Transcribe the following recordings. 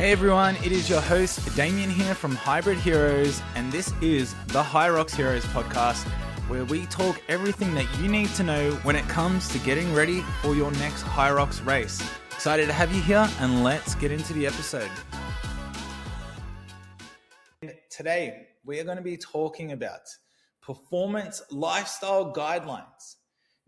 Hey everyone, it is your host Damian here from Hybrid Heroes, and this is the HYROX Heroes podcast, where we talk everything that you need to know when it comes to getting ready for your next HYROX race. Excited to have you here, and let's get into the episode. Today, we are going to be talking about performance lifestyle guidelines.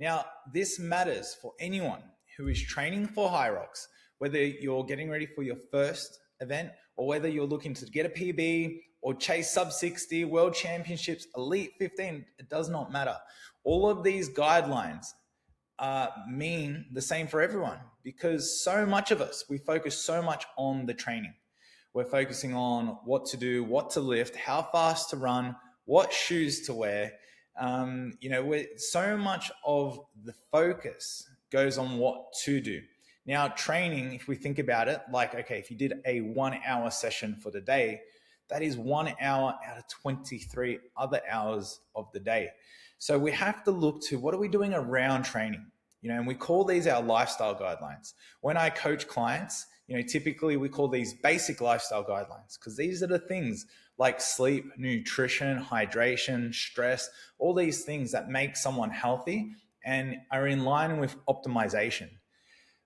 Now, this matters for anyone who is training for HYROX, whether you're getting ready for your first event or whether you're looking to get a PB or chase sub 60, world championships, elite 15, it does not matter. All of these guidelines mean the same for everyone, because so much of us, we focus so much on the training. We're focusing on what to do, what to lift, how fast to run, what shoes to wear. So much of the focus goes on what to do. Now, training, if we think about it, if you did a 1 hour session for the day, that is 1 hour out of 23 other hours of the day. So we have to look to what are we doing around training, and we call these our lifestyle guidelines. When I coach clients, typically we call these basic lifestyle guidelines, because these are the things like sleep, nutrition, hydration, stress, all these things that make someone healthy and are in line with optimization.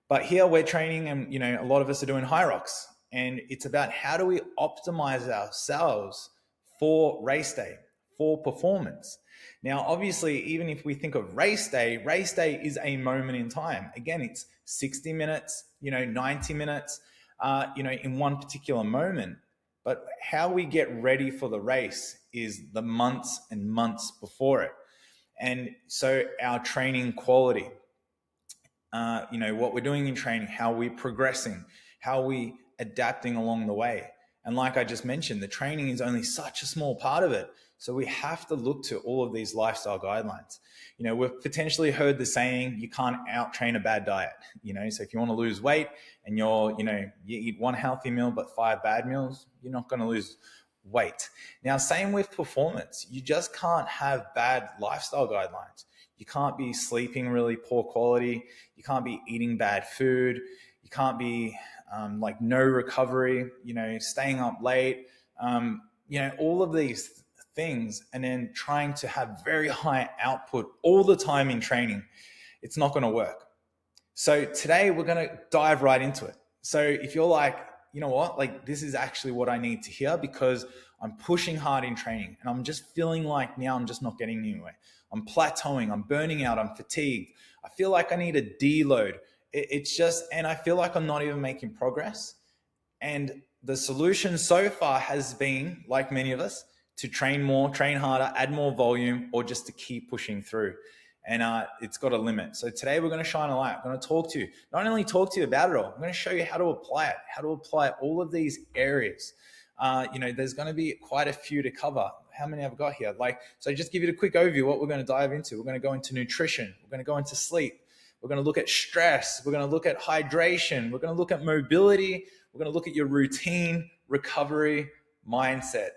But here we're training, and a lot of us are doing HYROX, and it's about how do we optimize ourselves for race day, for performance. Now, obviously, even if we think of race day is a moment in time. Again, it's 60 minutes, 90 minutes, in one particular moment. But how we get ready for the race is the months and months before it. And so our training quality, what we're doing in training, how we're progressing, how we adapting along the way. And like I just mentioned, the training is only such a small part of it. So we have to look to all of these lifestyle guidelines. We've potentially heard the saying, you can't out-train a bad diet. So if you want to lose weight and you eat one healthy meal but 5 bad meals, you're not going to lose weight. Now, same with performance. You just can't have bad lifestyle guidelines. You can't be sleeping really poor quality. You can't be eating bad food. You can't be no recovery, staying up late, all of these things, and then trying to have very high output all the time in training. It's not going to work. So today we're going to dive right into it. So if you're like, you know what, this is actually what I need to hear, because I'm pushing hard in training and I'm just feeling like now I'm just not getting anywhere. I'm plateauing, I'm burning out, I'm fatigued. I feel like I need a deload. And I feel like I'm not even making progress. And the solution so far has been, like many of us, to train more, train harder, add more volume, or just to keep pushing through. And it's got a limit. So today we're going to shine a light. I'm going to talk to you, not only talk to you about it all, I'm going to show you how to apply all of these areas. There's going to be quite a few to cover. How many I've got here? So just give you a quick overview of what we're going to dive into. We're going to go into nutrition. We're going to go into sleep. We're going to look at stress. We're going to look at hydration. We're going to look at mobility. We're going to look at your routine, recovery, mindset.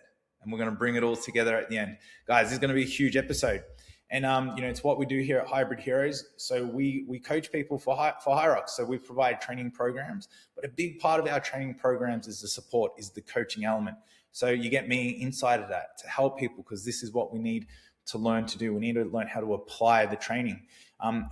And we're going to bring it all together at the end. Guys, this is going to be a huge episode. And, it's what we do here at Hybrid Heroes. So we coach people for HYROX. So we provide training programs. But a big part of our training programs is the support, is the coaching element. So you get me inside of that to help people, because this is what we need to learn to do. We need to learn how to apply the training,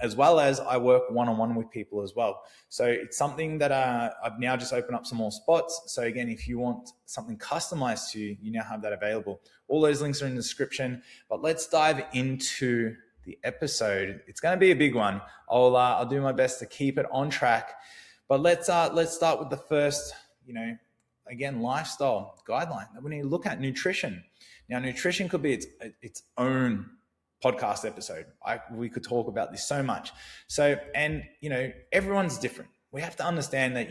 as well as I work one-on-one with people as well. So it's something that I've now just opened up some more spots. So again, if you want something customized to you, you now have that available. All those links are in the description, but let's dive into the episode. It's going to be a big one. I'll do my best to keep it on track, but let's start with the first, again, lifestyle guideline that we need to look at: nutrition. Now, nutrition could be its own podcast episode. We could talk about this so much. So, and, everyone's different. We have to understand that,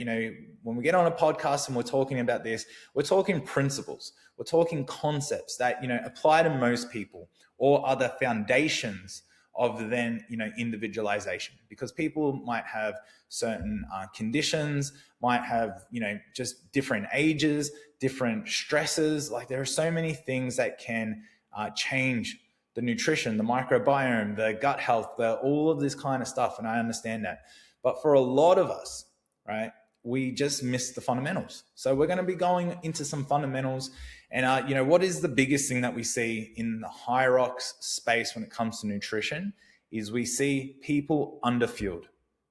when we get on a podcast and we're talking about this, we're talking principles. We're talking concepts that, apply to most people, or are the foundations of then, individualization, because people might have certain conditions, might have, just different ages, different stresses. There are so many things that can change the nutrition, the microbiome, the gut health, all of this kind of stuff. And I understand that. But for a lot of us, right, we just missed the fundamentals. So we're going to be going into some fundamentals. And, what is the biggest thing that we see in the HYROX space when it comes to nutrition is we see people underfueled.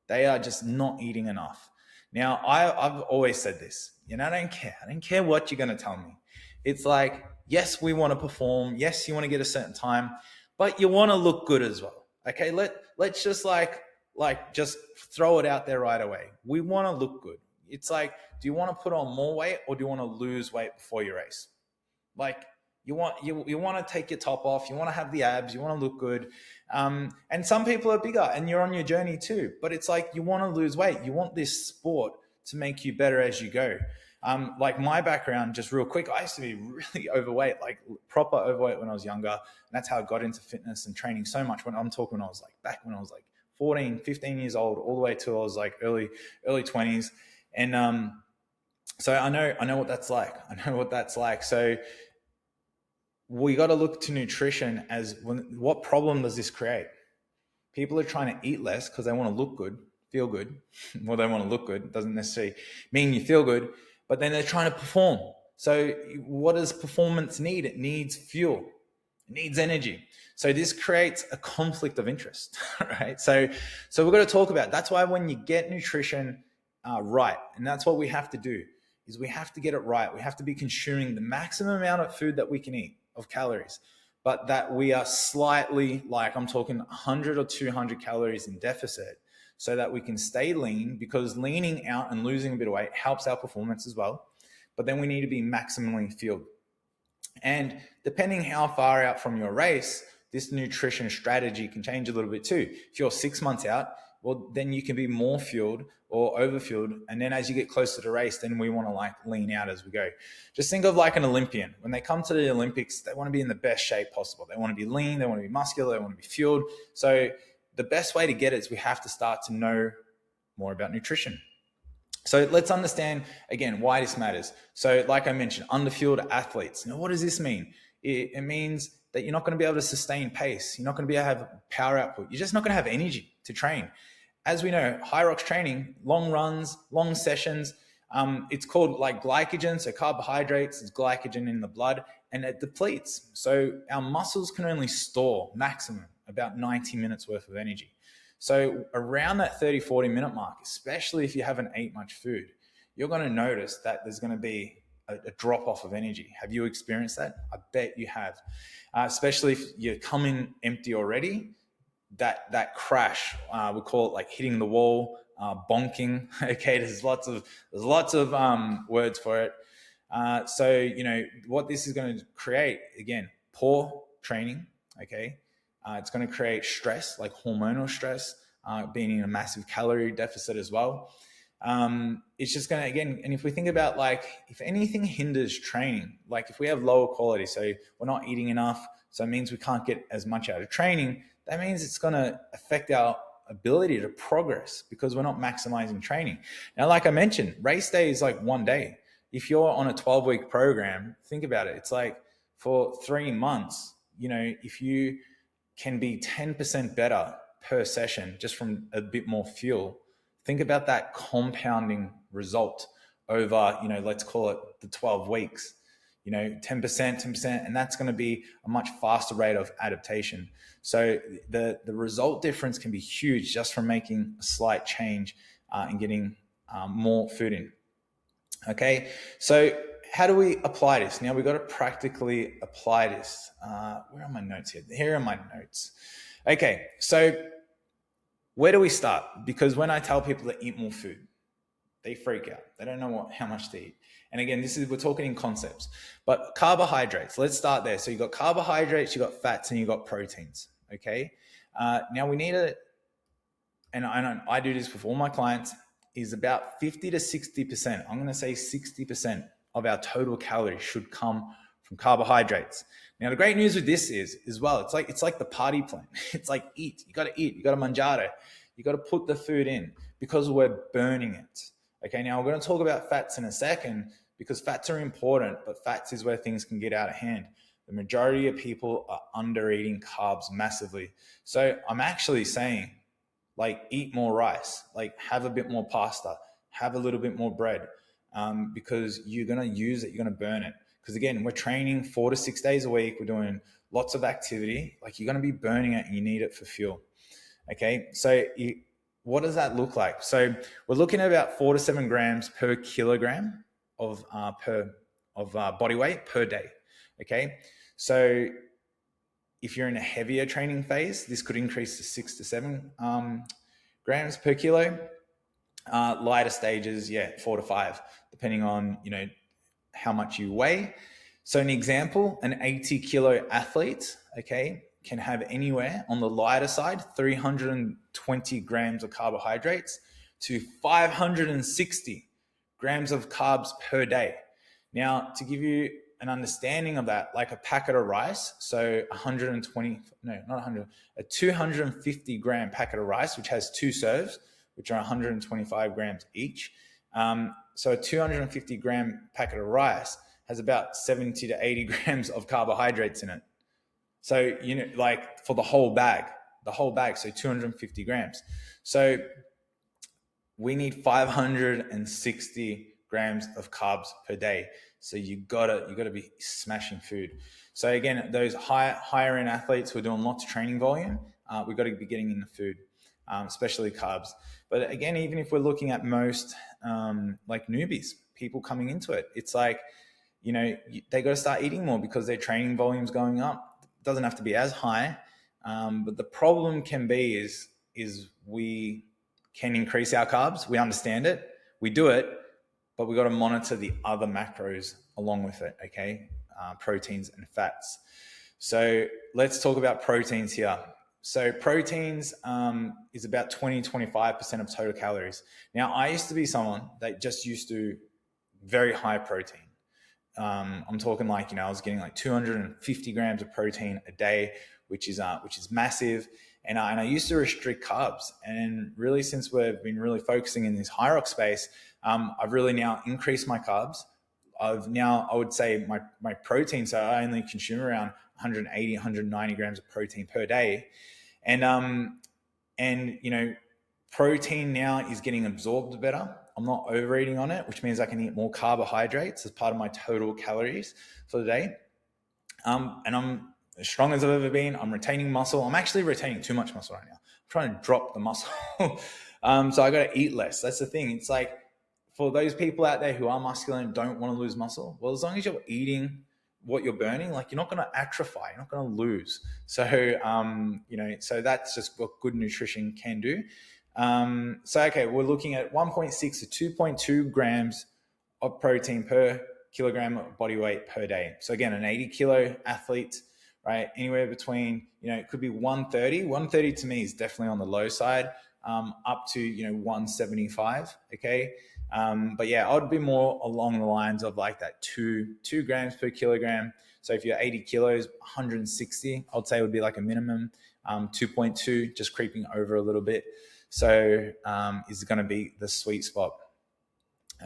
They are just not eating enough. Now, I've always said this, I don't care. I don't care what you're going to tell me. It's like, yes, we want to perform. Yes, you want to get a certain time, but you want to look good as well. Okay, let's just just throw it out there right away. We want to look good. It's like, do you want to put on more weight or do you want to lose weight before your race? Like you want to take your top off. You want to have the abs. You want to look good. And some people are bigger and you're on your journey too. But it's like you want to lose weight. You want this sport to make you better as you go. Like my background, just real quick, I used to be really overweight, like proper overweight when I was younger. And that's how I got into fitness and training so much. When I was back when I was like 14, 15 years old, all the way till I was like early 20s. And so I know what that's like. So we got to look to nutrition as what problem does this create? People are trying to eat less because they want to look good, feel good. Well, they want to look good. It doesn't necessarily mean you feel good, but then they're trying to perform. So what does performance need? It needs fuel. It needs energy. So this creates a conflict of interest, right? So we're going to talk about, that's why when you get nutrition right, and that's what we have to do, is we have to get it right. We have to be consuming the maximum amount of food that we can eat of calories, but that we are slightly, like I'm talking 100 or 200 calories in deficit, so that we can stay lean, because leaning out and losing a bit of weight helps our performance as well. But then we need to be maximally fueled. And depending how far out from your race, this nutrition strategy can change a little bit too. If you're 6 months out, well, then you can be more fueled or overfueled. And then as you get closer to race, then we want to lean out as we go. Just think of like an Olympian. When they come to the Olympics, they want to be in the best shape possible. They want to be lean, they want to be muscular, they want to be fueled. So the best way to get it is we have to start to know more about nutrition. So let's understand, again, why this matters. So like I mentioned, underfueled athletes. Now, what does this mean? It means that you're not going to be able to sustain pace. You're not going to be able to have power output. You're just not going to have energy to train. As we know, HYROX training, long runs, long sessions, it's called like glycogen. So carbohydrates is glycogen in the blood, and it depletes. So our muscles can only store maximum about 90 minutes worth of energy. So around that 30, 40 minute mark, especially if you haven't ate much food, you're going to notice that there's going to be a drop off of energy. Have you experienced that? I bet you have. Especially if you come in empty already, that crash, we call it like hitting the wall, bonking. Okay, there's lots of words for it. So what this is going to create, again, poor training. Okay, it's going to create stress, like hormonal stress, being in a massive calorie deficit as well. It's just going to, again, and if we think about if anything hinders training, like if we have lower quality, so we're not eating enough, so it means we can't get as much out of training, that means it's going to affect our ability to progress because we're not maximizing training. Now, like I mentioned, race day is like one day. If you're on a 12-week program, think about it. It's like for 3 months, if you can be 10% better per session just from a bit more fuel, think about that compounding result over, let's call it the 12 weeks, 10%, and that's going to be a much faster rate of adaptation. So the result difference can be huge just from making a slight change and getting more food in. Okay, so how do we apply this? Now we've got to practically apply this. Where are my notes here? Here are my notes. Okay, so where do we start? Because when I tell people to eat more food, they freak out. They don't know how much to eat. And again, we're talking in concepts. But carbohydrates, let's start there. So you've got carbohydrates, you've got fats, and you've got proteins. Okay. Now we need and I do this with all my clients, is about 50 to 60%. I'm going to say 60% of our total calories should come from carbohydrates. Now, the great news with this is as well, it's like the party plan. It's like eat. You got to eat. You got to mangiare. You got to put the food in because we're burning it. Okay, now we're going to talk about fats in a second because fats are important, but fats is where things can get out of hand. The majority of people are under eating carbs massively. So I'm actually saying eat more rice, have a bit more pasta, have a little bit more bread, because you're going to use it, you're going to burn it. Because again, we're training 4 to 6 days a week. We're doing lots of activity. Like, you're going to be burning it and you need it for fuel. Okay. So what does that look like? So we're looking at about 4 to 7 grams per kilogram of body weight per day. Okay. So if you're in a heavier training phase, this could increase to 6 to 7 grams per kilo. Lighter stages, 4 to 5, depending on, how much you weigh. So an example, an 80 kilo athlete, okay, can have anywhere on the lighter side, 320 grams of carbohydrates to 560 grams of carbs per day. Now, to give you an understanding of that, like a packet of rice, so a 250 gram packet of rice, which has 2 serves, which are 125 grams each. So a 250 gram packet of rice has about 70 to 80 grams of carbohydrates in it. So, like for the whole bag, so 250 grams. So we need 560 grams of carbs per day. So you gotta be smashing food. So again, those higher end athletes who are doing lots of training volume, we got to be getting in the food, especially carbs. But again, even if we're looking at most like newbies, people coming into it, it's like, they got to start eating more because their training volume's going up. It doesn't have to be as high, but the problem can be is we can increase our carbs. We understand it, we do it, but we got to monitor the other macros along with it. Okay, proteins and fats. So let's talk about proteins here. So proteins is about 20-25% of total calories. Now, I used to be someone that just used to very high protein. I'm talking like, I was getting like 250 grams of protein a day, which is massive. And I used to restrict carbs. And really, since we've been really focusing in this HYROX space, I've really now increased my carbs. I would say my protein, so I only consume around 180, 190 grams of protein per day. And protein now is getting absorbed better. I'm not overeating on it, which means I can eat more carbohydrates as part of my total calories for the day. And I'm as strong as I've ever been. I'm retaining muscle. I'm actually retaining too much muscle right now. I'm trying to drop the muscle. So I got to eat less. That's the thing. It's like, for those people out there who are muscular and don't want to lose muscle, well, as long as you're eating what you're burning, like, you're not going to atrophy, you're not going to lose. So, so that's just what good nutrition can do. Okay, we're looking at 1.6 to 2.2 grams of protein per kilogram of body weight per day. So again, an 80 kilo athlete, right? Anywhere between, it could be 130. 130 to me is definitely on the low side, up to, 175. Okay. But yeah, I would be more along the lines of like that 2 grams per kilogram. So if you're 80 kilos, 160, I'd say would be like a minimum. 2.2, just creeping over a little bit. So is going to be the sweet spot.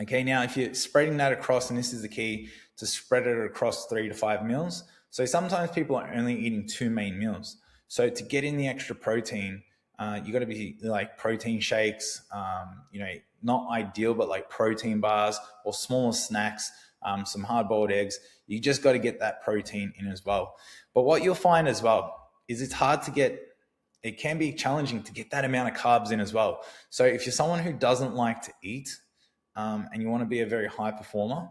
Okay, now if you're spreading that across, and this is the key, to spread it across 3 to 5 meals. So sometimes people are only eating 2 main meals. So to get in the extra protein, you got to be like protein shakes, not ideal, but like protein bars or smaller snacks, some hard-boiled eggs. You just got to get that protein in as well. But what you'll find as well is it can be challenging to get that amount of carbs in as well. So if you're someone who doesn't like to eat, and you want to be a very high performer,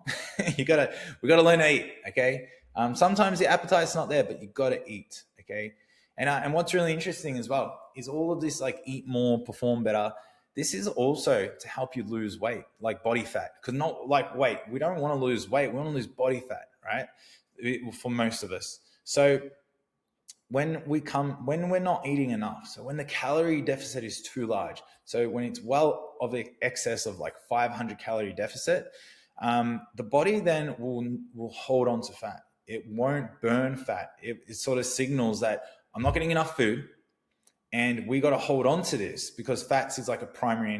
we got to learn to eat. Okay. Sometimes the appetite's not there, but you got to eat. Okay. And what's really interesting as well is all of this, like, eat more, perform better. This is also to help you lose weight, like body fat. Because not like weight. We don't want to lose weight. We want to lose body fat, right? For most of us. So when we're not eating enough, so when the calorie deficit is too large, so when it's well of the excess of like 500 calorie deficit, the body then will hold on to fat. It won't burn fat. It sort of signals that I'm not getting enough food, and we got to hold on to this because fats is like a primary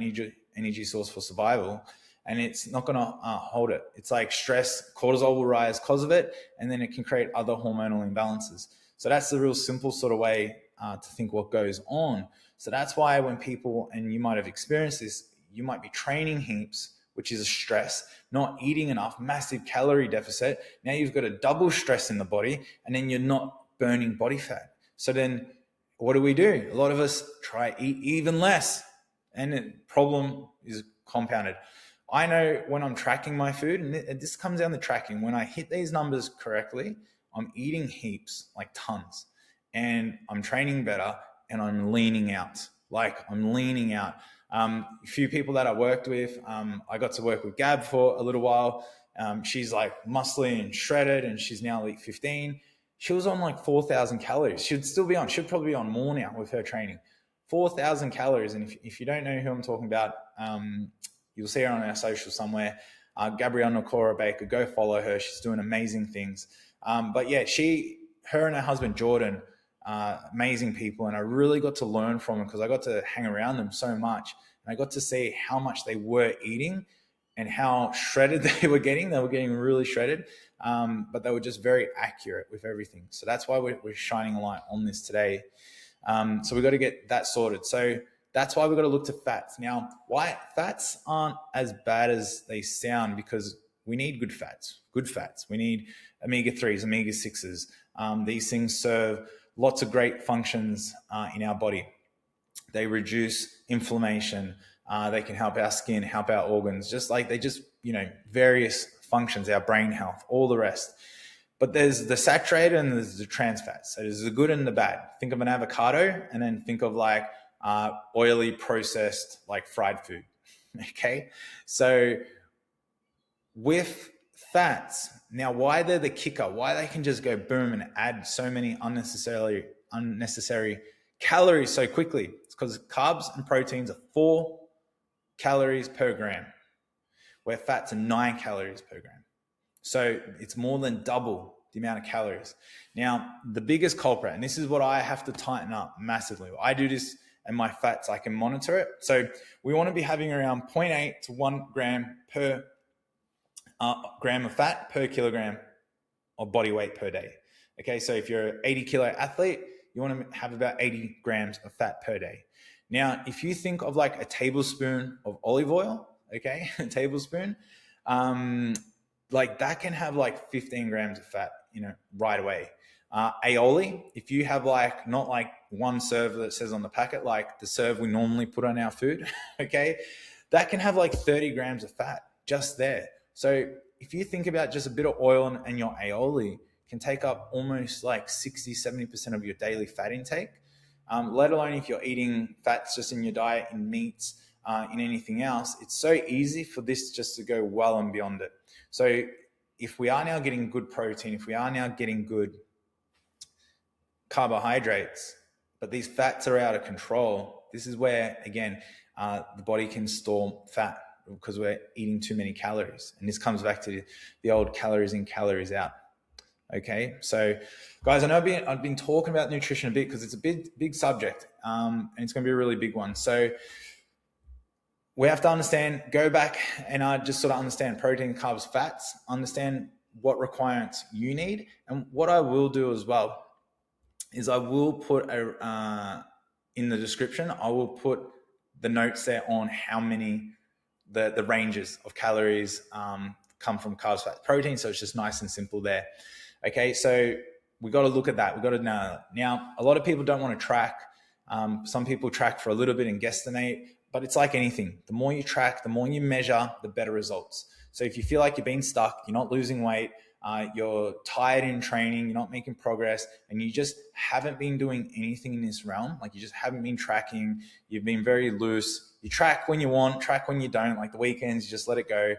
energy source for survival, and it's not going to hold it. It's like stress, cortisol will rise because of it, and then it can create other hormonal imbalances. So that's the real simple sort of way to think what goes on. So that's why when people, and you might have experienced this, you might be training heaps, which is a stress, not eating enough, massive calorie deficit. Now you've got a double stress in the body, and then you're not burning body fat. So then what do? A lot of us try eat even less, and the problem is compounded. I know when I'm tracking my food, and this comes down to tracking, when I hit these numbers correctly, I'm eating heaps, like tons, and I'm training better, and I'm leaning out. A few people that I worked with, I got to work with Gab for a little while. She's like muscly and shredded, and she's now like 15. She was on like 4,000 calories. She'd probably be on more now with her training. 4,000 calories. And if you don't know who I'm talking about, you'll see her on our social somewhere. Gabrielle Nakora Baker, go follow her. She's doing amazing things. But yeah, her and her husband, Jordan, amazing people. And I really got to learn from them because I got to hang around them so much. And I got to see how much they were eating and how shredded they were getting. They were getting really shredded, but they were just very accurate with everything. So that's why we're shining a light on this today. So we've got to get that sorted. So that's why we've got to look to fats. Now, why fats aren't as bad as they sound, because we need good fats. We need omega-3s, omega-6s. These things serve lots of great functions in our body. They reduce inflammation. They can help our skin, help our organs, various functions, our brain health, all the rest. But there's the saturated and there's the trans fats. So there's the good and the bad. Think of an avocado and then think of like oily, processed, like fried food. Okay. So with fats, now why they're the kicker, why they can just go boom and add so many unnecessary calories so quickly, it's because carbs and proteins are 4 calories per gram, where fats are 9 calories per gram. So it's more than double the amount of calories. Now, the biggest culprit, and this is what I have to tighten up massively. I do this and my fats, I can monitor it. So we want to be having around 0.8 to 1 gram per gram of fat per kilogram of body weight per day. Okay, so if you're an 80 kilo athlete, you want to have about 80 grams of fat per day. Now, if you think of like a tablespoon of olive oil, okay, a tablespoon, like that can have like 15 grams of fat, right away. Aioli, if you have like, not like one serve that says on the packet, like the serve we normally put on our food, okay, that can have like 30 grams of fat just there. So if you think about just a bit of oil and your aioli can take up almost like 60, 70% of your daily fat intake, let alone if you're eating fats just in your diet, in meats, in anything else. It's so easy for this just to go well and beyond it. So if we are now getting good protein, if we are now getting good carbohydrates, but these fats are out of control, this is where, again, the body can store fat because we're eating too many calories. And this comes back to the old calories in, calories out. Okay, so guys, I know I've been talking about nutrition a bit because it's a big subject, and it's going to be a really big one. So we have to go back and just sort of understand protein, carbs, fats, understand what requirements you need. And what I will do as well is I will put in the description, I will put the notes there on how many the ranges of calories come from carbs, fats, protein. So it's just nice and simple there. Okay, so we got to look at that. We got to know. Now, a lot of people don't want to track. Some people track for a little bit and guesstimate, but it's like anything. The more you track, the more you measure, the better results. So if you feel like you're being stuck, you're not losing weight, you're tired in training, you're not making progress, and you just haven't been doing anything in this realm, like you just haven't been tracking, you've been very loose, you track when you want, track when you don't, like the weekends, you just let it go.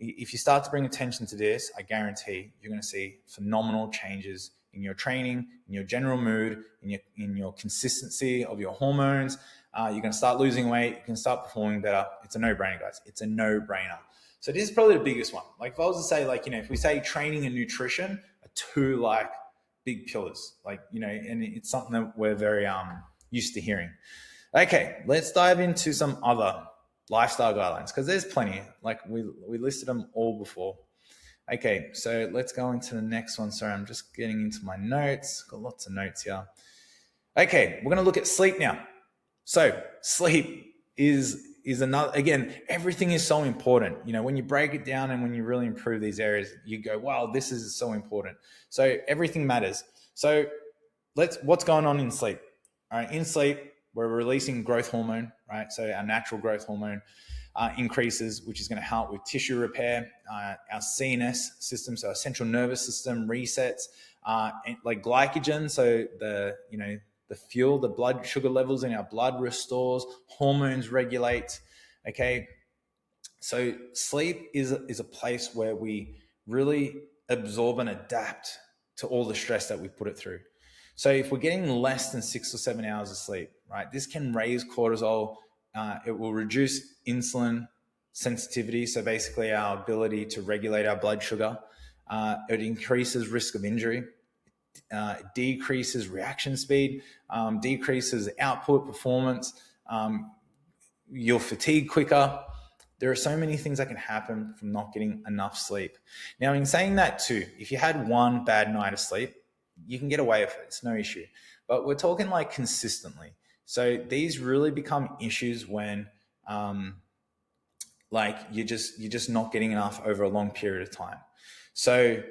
If you start to bring attention to this, I guarantee you're going to see phenomenal changes in your training, in your general mood, in your consistency of your hormones. You're going to start losing weight. You can start performing better. It's a no-brainer, guys. It's a no-brainer. So this is probably the biggest one. Like if I was to say, like, if we say training and nutrition are two like big pillars, like, and it's something that we're very used to hearing. Okay, let's dive into some other lifestyle guidelines, because there's plenty. Like we listed them all before. Okay, so let's go into the next one. Sorry, I'm just getting into my notes. Got lots of notes here. Okay, we're going to look at sleep now. So sleep is is another. Again, everything is so important. When you break it down and when you really improve these areas, you go, wow, this is so important. So everything matters. So what's going on in sleep? All right, in sleep, we're releasing growth hormone, right? So our natural growth hormone increases, which is going to help with tissue repair. Our CNS system, so our central nervous system, resets, like glycogen. So the fuel, the blood sugar levels in our blood restores, hormones regulate. Okay, so sleep is a place where we really absorb and adapt to all the stress that we put it through. So if we're getting less than 6 or 7 hours of sleep, right, this can raise cortisol. It will reduce insulin sensitivity, so basically our ability to regulate our blood sugar. It increases risk of injury. Decreases reaction speed, decreases output performance. You'll fatigue quicker. There are so many things that can happen from not getting enough sleep. Now, in saying that too, if you had one bad night of sleep, you can get away with it. It's no issue. But we're talking like consistently. So these really become issues when like you're just not getting enough over a long period of time. So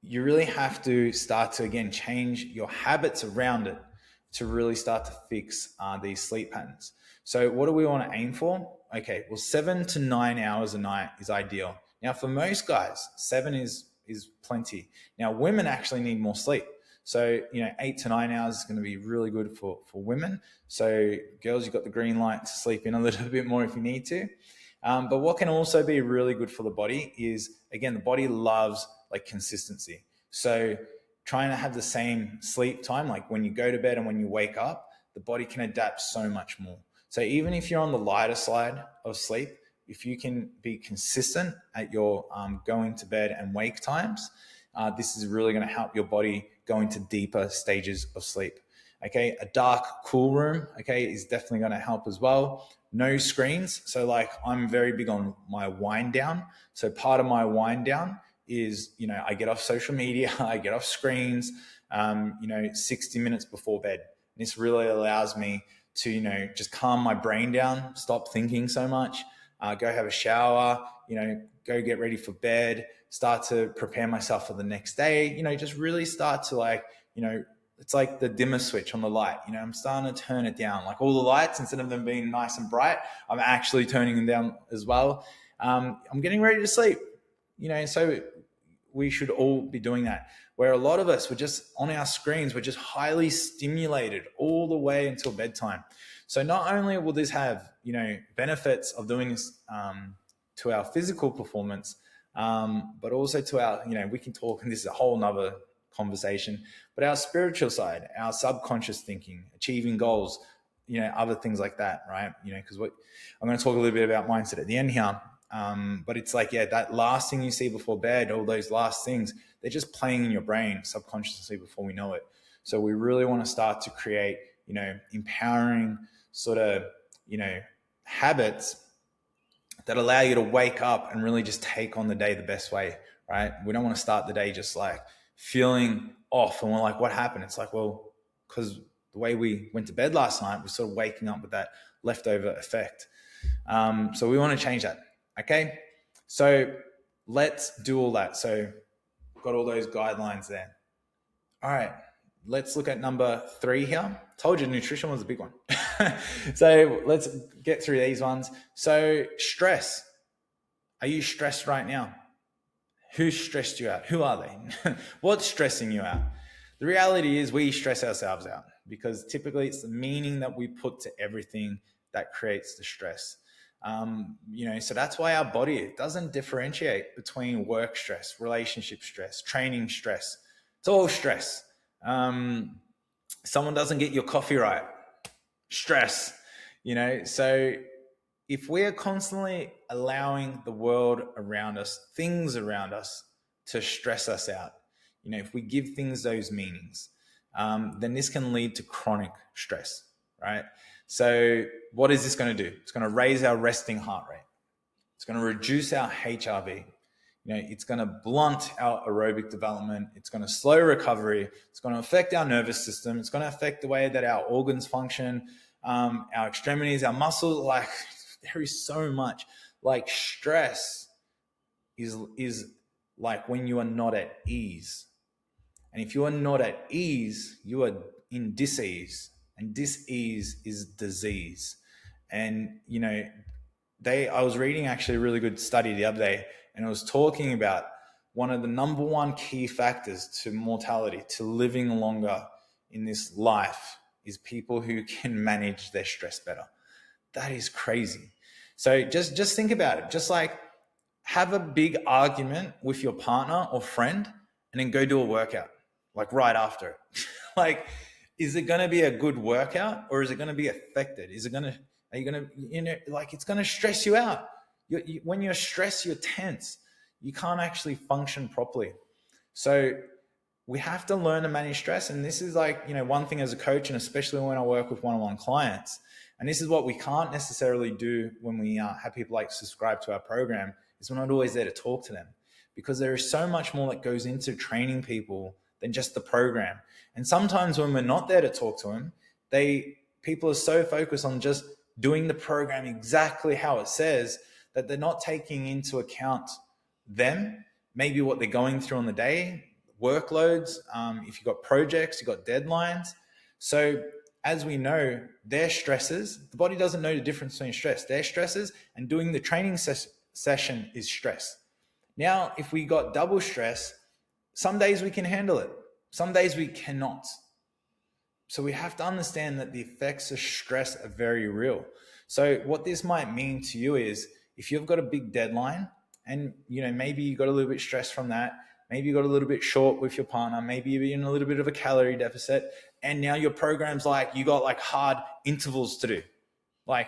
you really have to start to, again, change your habits around it to really start to fix these sleep patterns. So what do we want to aim for? Okay, well, 7 to 9 hours a night is ideal. Now, for most guys, 7 is plenty. Now, women actually need more sleep. So, 8 to 9 hours is going to be really good for women. So girls, you've got the green light to sleep in a little bit more if you need to. But what can also be really good for the body is, again, the body loves like consistency. So trying to have the same sleep time, like when you go to bed and when you wake up, the body can adapt so much more. So even if you're on the lighter side of sleep, if you can be consistent at your going to bed and wake times, this is really going to help your body go into deeper stages of sleep. Okay, a dark, cool room, okay, is definitely going to help as well. No screens. So like I'm very big on my wind down. So part of my wind down is, I get off social media, I get off screens, 60 minutes before bed. This really allows me to, just calm my brain down, stop thinking so much, go have a shower, go get ready for bed, start to prepare myself for the next day, just really start to it's like the dimmer switch on the light. I'm starting to turn it down. Like all the lights, instead of them being nice and bright, I'm actually turning them down as well. I'm getting ready to sleep, so we should all be doing that. Where a lot of us, we're just on our screens, we're just highly stimulated all the way until bedtime. So not only will this have, benefits of doing this to our physical performance, but also to our, we can talk, and this is a whole nother conversation, but our spiritual side, our subconscious thinking, achieving goals, other things like that, right? Because I'm going to talk a little bit about mindset at the end here. But it's like, that last thing you see before bed, all those last things, they're just playing in your brain subconsciously before we know it. So we really want to start to create, empowering sort of, habits that allow you to wake up and really just take on the day the best way, right? We don't want to start the day just like feeling off and we're like, what happened? It's like, well, because the way we went to bed last night, we're sort of waking up with that leftover effect. So we want to change that. Okay, so let's do all that. So got all those guidelines there. All right, let's look at number 3 here. Told you nutrition was a big one. So let's get through these ones. So stress. Are you stressed right now? Who stressed you out? Who are they? What's stressing you out? The reality is we stress ourselves out because typically it's the meaning that we put to everything that creates the stress. So that's why our body doesn't differentiate between work stress, relationship stress, training stress. It's all stress. Someone doesn't get your coffee right, stress, so if we are constantly allowing the world around us, things around us to stress us out, if we give things those meanings, then this can lead to chronic stress, right? So what is this going to do? It's going to raise our resting heart rate. It's going to reduce our HRV. It's going to blunt our aerobic development. It's going to slow recovery. It's going to affect our nervous system. It's going to affect the way that our organs function, our extremities, our muscles, like there is so much. Like stress is like when you are not at ease. And if you are not at ease, you are in dis-ease. And dis-ease is disease. And, I was reading actually a really good study the other day, and it was talking about one of the number one key factors to mortality, to living longer in this life, is people who can manage their stress better. That is crazy. So just think about it. Just like have a big argument with your partner or friend and then go do a workout, like right after it. Like, is it going to be a good workout, or is it going to be affected? Are you going to, like, it's going to stress you out. When you're stressed, you're tense. You can't actually function properly. So we have to learn to manage stress. And this is like, one thing as a coach, and especially when I work with one-on-one clients, and this is what we can't necessarily do when we have people like subscribe to our program, is we're not always there to talk to them, because there is so much more that goes into training people than just the program. And sometimes when we're not there to talk to them, people are so focused on just doing the program exactly how it says that they're not taking into account them, maybe what they're going through on the day, workloads, if you've got projects, you've got deadlines. So as we know, their stresses, the body doesn't know the difference between stress. Their stresses and doing the training session is stress. Now, if we got double stress, some days we can handle it. Some days we cannot. So we have to understand that the effects of stress are very real. So what this might mean to you is, if you've got a big deadline and maybe you got a little bit stressed from that, maybe you got a little bit short with your partner, maybe you're in a little bit of a calorie deficit, and now your program's like, you got like hard intervals to do. Like,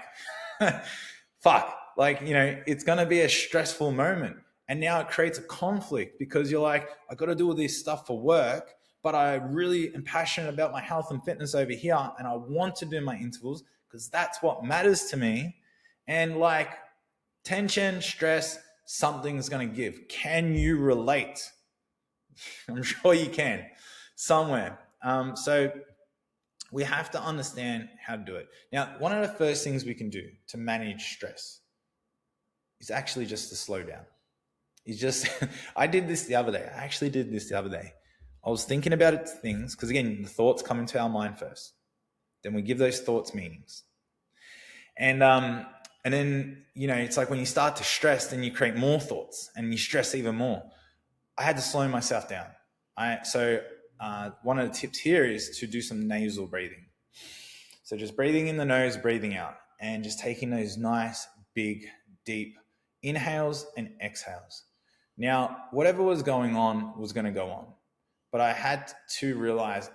fuck, like, it's going to be a stressful moment. And now it creates a conflict, because you're like, I got to do all this stuff for work, but I really am passionate about my health and fitness over here, and I want to do my intervals because that's what matters to me. And like, tension, stress, something's going to give. Can you relate? I'm sure you can somewhere. So we have to understand how to do it. Now, one of the first things we can do to manage stress is actually just to slow down. I did this the other day. I actually did this the other day. I was thinking about things, because again, the thoughts come into our mind first. Then we give those thoughts meanings. And then, it's like when you start to stress, then you create more thoughts and you stress even more. I had to slow myself down. One of the tips here is to do some nasal breathing. So just breathing in the nose, breathing out, and just taking those nice, big, deep inhales and exhales. Now, whatever was going on was going to go on. But I had to realize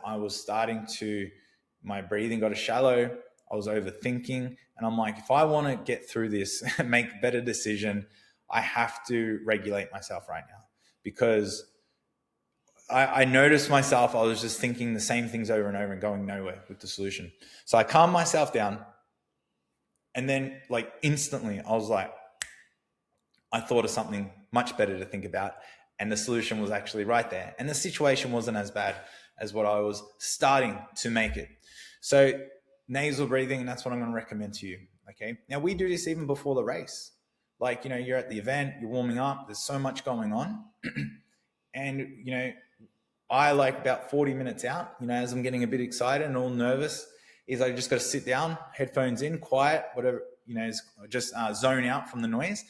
my breathing got shallow. I was overthinking. And I'm like, if I want to get through this and make a better decision, I have to regulate myself right now. Because I noticed myself, I was just thinking the same things over and over and going nowhere with the solution. So I calmed myself down. And then like instantly, I was like, I thought of something much better to think about. And the solution was actually right there. And the situation wasn't as bad as what I was starting to make it. So nasal breathing, and that's what I'm going to recommend to you. Okay. Now we do this even before the race. Like, you're at the event, you're warming up, there's so much going on. And, I like about 40 minutes out, as I'm getting a bit excited and all nervous, is I just got to sit down, headphones in, quiet, whatever, just zone out from the noise.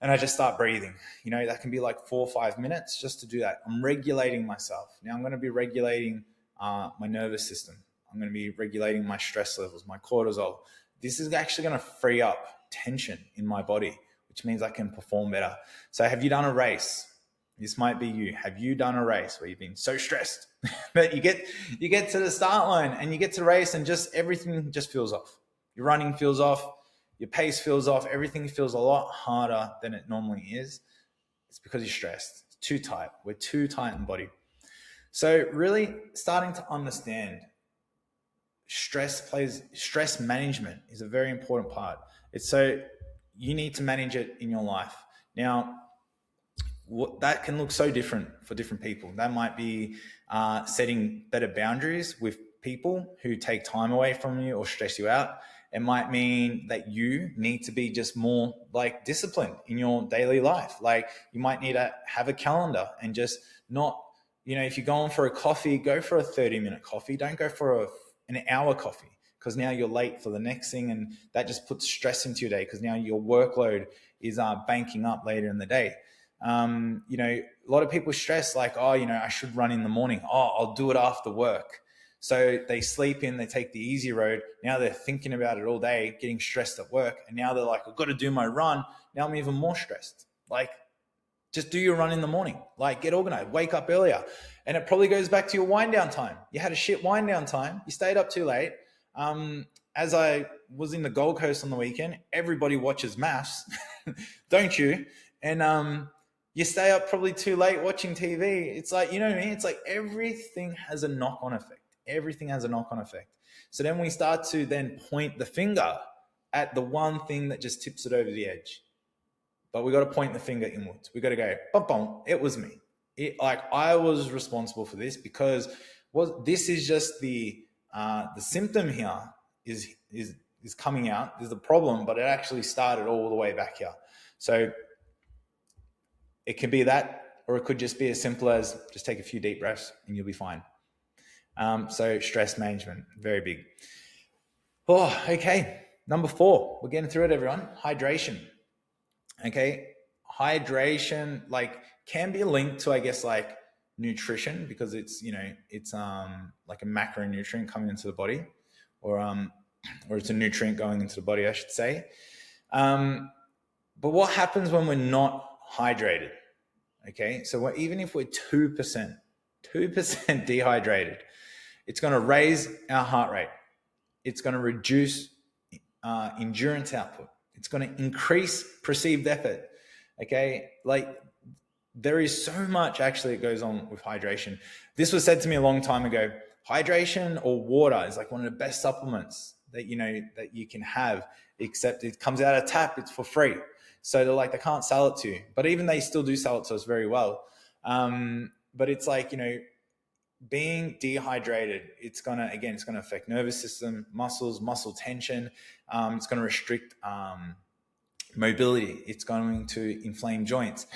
And I just start breathing. That can be like 4 or 5 minutes just to do that. I'm regulating myself. Now I'm going to be regulating my nervous system. I'm going to be regulating my stress levels, my cortisol. This is actually going to free up tension in my body, which means I can perform better. So have you done a race? This might be you. Have you done a race where you've been so stressed that you get to the start line and you get to race and just everything just feels off. Your running feels off. Your pace feels off. Everything feels a lot harder than it normally is. It's because you're stressed. It's too tight. We're too tight in the body. So really starting to understand stress management is a very important part. It's so you need to manage it in your life. Now, that can look so different for different people. That might be setting better boundaries with people who take time away from you or stress you out. It might mean that you need to be just more like disciplined in your daily life. Like you might need to have a calendar and just not, if you're going for a coffee, go for a 30-minute coffee. Don't go for an hour coffee, because now you're late for the next thing, and that just puts stress into your day, because now your workload is banking up later in the day. A lot of people stress like, I should run in the morning. I'll do it after work. So they sleep in, they take the easy road. Now they're thinking about it all day, getting stressed at work. And now they're like, I've got to do my run. Now I'm even more stressed. Like, just do your run in the morning. Like, get organized, wake up earlier. And it probably goes back to your wind down time. You had a shit wind down time. You stayed up too late. As I was in the Gold Coast on the weekend, everybody watches maths, don't you? And you stay up probably too late watching TV. It's like, you know what I mean? It's like everything has a knock-on effect. Everything has a knock-on effect. So then we start to then point the finger at the one thing that just tips it over the edge. But we got to point the finger inwards. We got to go, bum, bum, it was me. I was responsible for this, because this is just the symptom here is coming out. There's the problem, but it actually started all the way back here. So it could be that, or it could just be as simple as just take a few deep breaths and you'll be fine. So stress management, very big. Oh, okay. Number 4, we're getting through it, everyone. Hydration. Okay. Hydration, can be linked to, I guess, nutrition, because it's, it's like a macronutrient coming into the body, or it's a nutrient going into the body, I should say. But what happens when we're not hydrated? Okay. So even if we're 2% dehydrated, it's going to raise our heart rate. It's going to reduce endurance output. It's going to increase perceived effort. Okay. There is so much actually that goes on with hydration. This was said to me a long time ago. Hydration or water is like one of the best supplements that, that you can have, except it comes out of tap. It's for free. So they can't sell it to you, but even they still do sell it to us very well. But it's being dehydrated, it's going to affect nervous system, muscles, muscle tension. It's going to restrict mobility. It's going to inflame joints.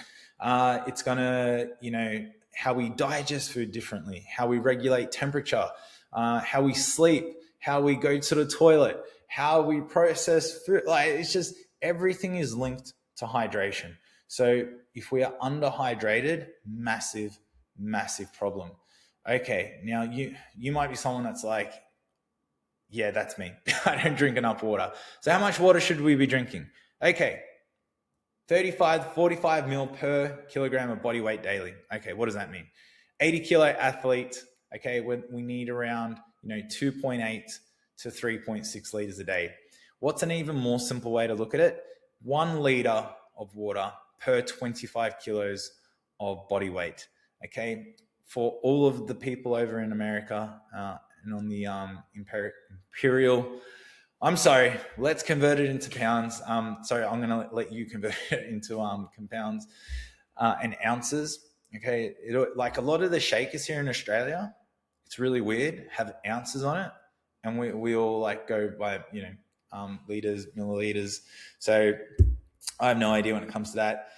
It's going to, how we digest food differently, how we regulate temperature, how we sleep, how we go to the toilet, how we process food. It's just, everything is linked to hydration. So if we are underhydrated, massive, massive problem. Okay, now you might be someone that's like, yeah, that's me. I don't drink enough water. So how much water should we be drinking? Okay, 35 to 45 mil per kilogram of body weight daily. Okay, what does that mean? 80 kilo athlete, okay, we need around 2.8 to 3.6 liters a day. What's an even more simple way to look at it? 1 liter of water per 25 kilos of body weight. Okay, for all of the people over in America and on the imperial, I'm sorry, let's convert it into pounds. Sorry, I'm going to let you convert it into pounds and ounces. Okay, like a lot of the shakers here in Australia, it's really weird, have ounces on it, and we all go by liters, milliliters. So I have no idea when it comes to that.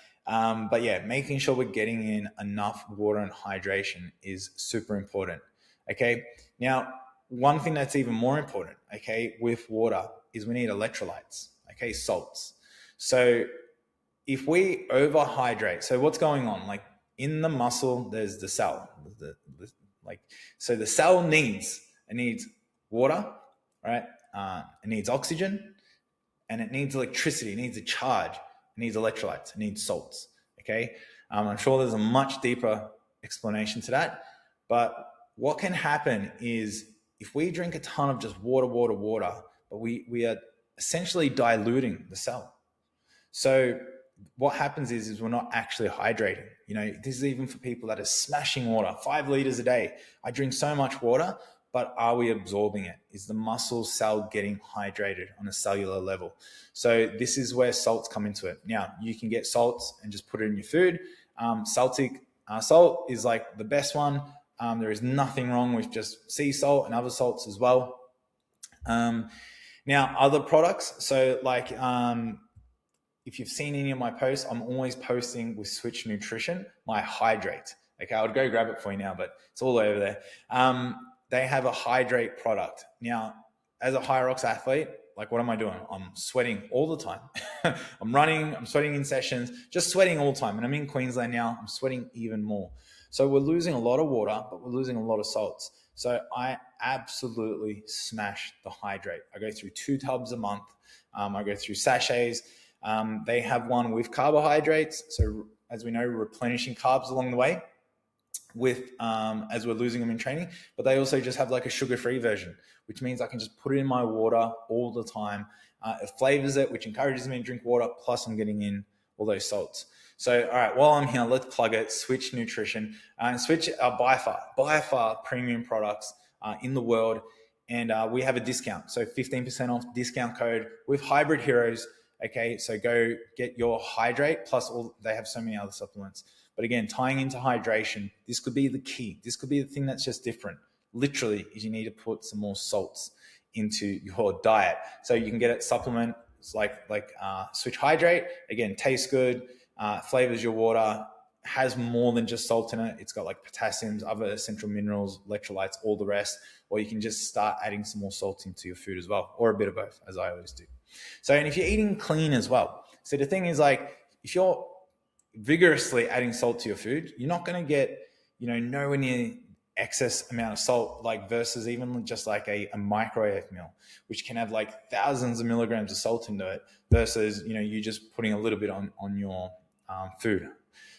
But yeah, making sure we're getting in enough water and hydration is super important. Okay. Now, one thing that's even more important, okay, with water is we need electrolytes, okay, salts. So if we overhydrate, so what's going on? In the muscle, there's the cell. So the cell needs water, right? It needs oxygen, and it needs electricity. It needs a charge. It needs electrolytes. It needs salts. Okay. I'm sure there's a much deeper explanation to that, but what can happen is if we drink a ton of just water, but we are essentially diluting the cell. So what happens is we're not actually hydrating. This is even for people that are smashing water, 5 liters a day. I drink so much water, but are we absorbing it? Is the muscle cell getting hydrated on a cellular level? So this is where salts come into it. Now, you can get salts and just put it in your food. Salt is the best one. There is nothing wrong with just sea salt and other salts as well. Now, other products, so like if you've seen any of my posts, I'm always posting with Switch Nutrition, my hydrate. Okay, I would go grab it for you now, but it's all over there. They have a hydrate product. Now, as a HYROX athlete, like what am I doing? I'm sweating all the time. I'm running, I'm sweating in sessions, just sweating all the time. And I'm in Queensland now, I'm sweating even more. So we're losing a lot of water, but we're losing a lot of salts. So I absolutely smash the hydrate. I go through 2 tubs a month. I go through sachets. They have one with carbohydrates. So as we know, replenishing carbs along the way with as we're losing them in training, but they also just have like a sugar-free version, which means I can just put it in my water all the time. It flavors it, which encourages me to drink water, plus I'm getting in all those salts. So, all right, while I'm here, let's plug it. Switch Nutrition. Switch are by far premium products in the world. And we have a discount. So 15% off discount code with Hybrid Heroes. Okay, so go get your hydrate, plus they have so many other supplements. But again, tying into hydration, this could be the key. This could be the thing that's just different. Literally, is you need to put some more salts into your diet. So you can get it supplement, it's like Switch Hydrate. Again, tastes good, flavors your water, has more than just salt in it. It's got like potassiums, other essential minerals, electrolytes, all the rest. Or you can just start adding some more salt into your food as well, or a bit of both, as I always do. So, and if you're eating clean as well. So the thing is, like, if you're vigorously adding salt to your food, you're not going to get, nowhere near excess amount of salt, like versus even just like a microwave meal, which can have like thousands of milligrams of salt into it versus, you just putting a little bit on your food.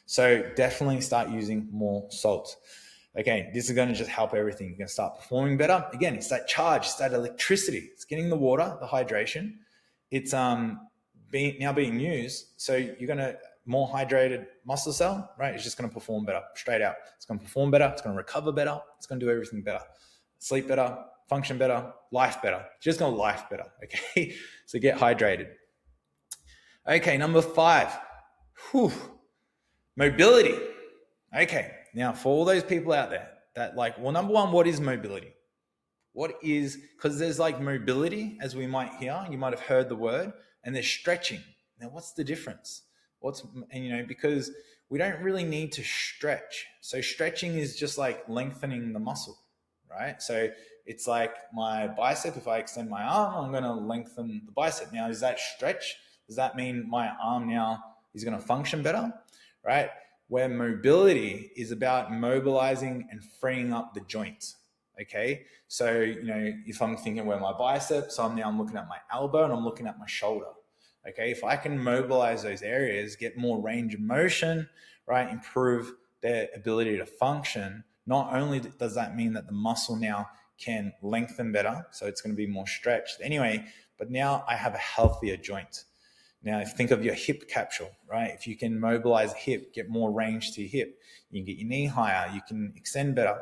So definitely start using more salt. Okay, this is going to just help everything. You're going to start performing better. Again, it's that charge, it's that electricity. It's getting the water, the hydration. It's now being used. So you're going to more hydrated muscle cell, right? It's just going to perform better, straight out. It's going to perform better. It's going to recover better. It's going to do everything better. Sleep better, function better, life better. It's just going to life better, okay? So get hydrated. Okay, number 5. Mobility. Okay, now for all those people out there that number 1, what is mobility? Because there's like mobility, as we might hear, you might have heard the word, and there's stretching. Now, what's the difference? Because we don't really need to stretch. So stretching is just like lengthening the muscle, right? So it's like my bicep. If I extend my arm, I'm going to lengthen the bicep. Now, is that stretch? Does that mean my arm now is going to function better, right? Where mobility is about mobilizing and freeing up the joints. Okay. So, if I'm thinking where my bicep, so I'm looking at my elbow and I'm looking at my shoulder. Okay. If I can mobilize those areas, get more range of motion, right? Improve their ability to function. Not only does that mean that the muscle now can lengthen better, so it's going to be more stretched anyway, but now I have a healthier joint. Now, think of your hip capsule, right? If you can mobilize the hip, get more range to your hip, you can get your knee higher, you can extend better.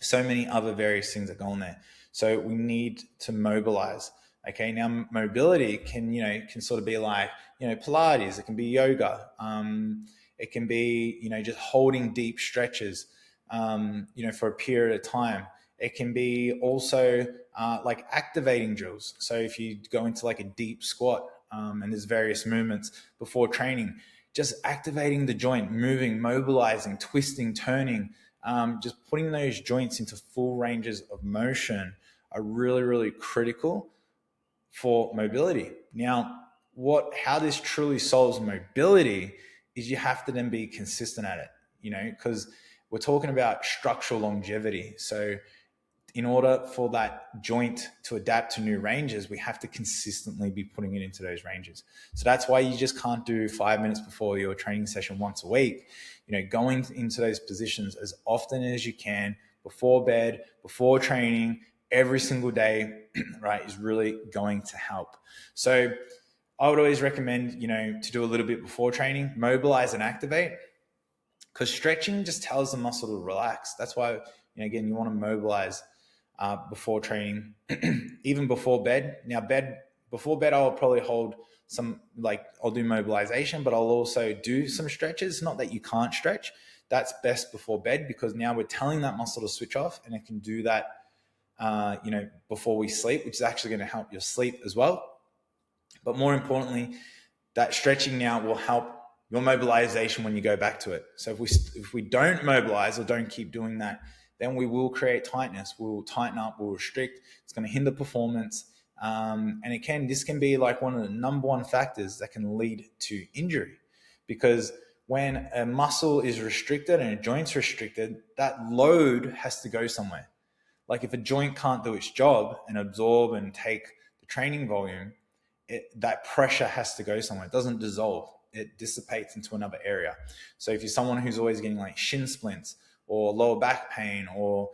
So many other various things that go on there. So we need to mobilize. Okay, now mobility can sort of be like, Pilates, it can be yoga. It can be, just holding deep stretches, for a period of time. It can be also like activating drills. So if you go into like a deep squat, and there's various movements before training, just activating the joint, moving, mobilizing, twisting, turning, just putting those joints into full ranges of motion are really, really critical for mobility. Now, how this truly solves mobility is you have to then be consistent at it, because we're talking about structural longevity. So in order for that joint to adapt to new ranges, we have to consistently be putting it into those ranges. So that's why you just can't do 5 minutes before your training session once a week. Going into those positions as often as you can, before bed, before training, every single day, right, is really going to help. So I would always recommend, to do a little bit before training, mobilize and activate, because stretching just tells the muscle to relax. That's why, again, you want to mobilize before training, even before bed. Now, before bed, I'll probably hold some, I'll do mobilization, but I'll also do some stretches. Not that you can't stretch. That's best before bed, because now we're telling that muscle to switch off, and it can do that before we sleep, which is actually going to help your sleep as well. But more importantly, that stretching now will help your mobilization when you go back to it. So if we don't mobilize or don't keep doing that, then we will create tightness. We'll tighten up, we'll restrict. It's going to hinder performance. And this can be like one of the number one factors that can lead to injury, because when a muscle is restricted and a joint's restricted, that load has to go somewhere. Like if a joint can't do its job and absorb and take the training volume, that pressure has to go somewhere. It doesn't dissolve. It dissipates into another area. So if you're someone who's always getting like shin splints or lower back pain or,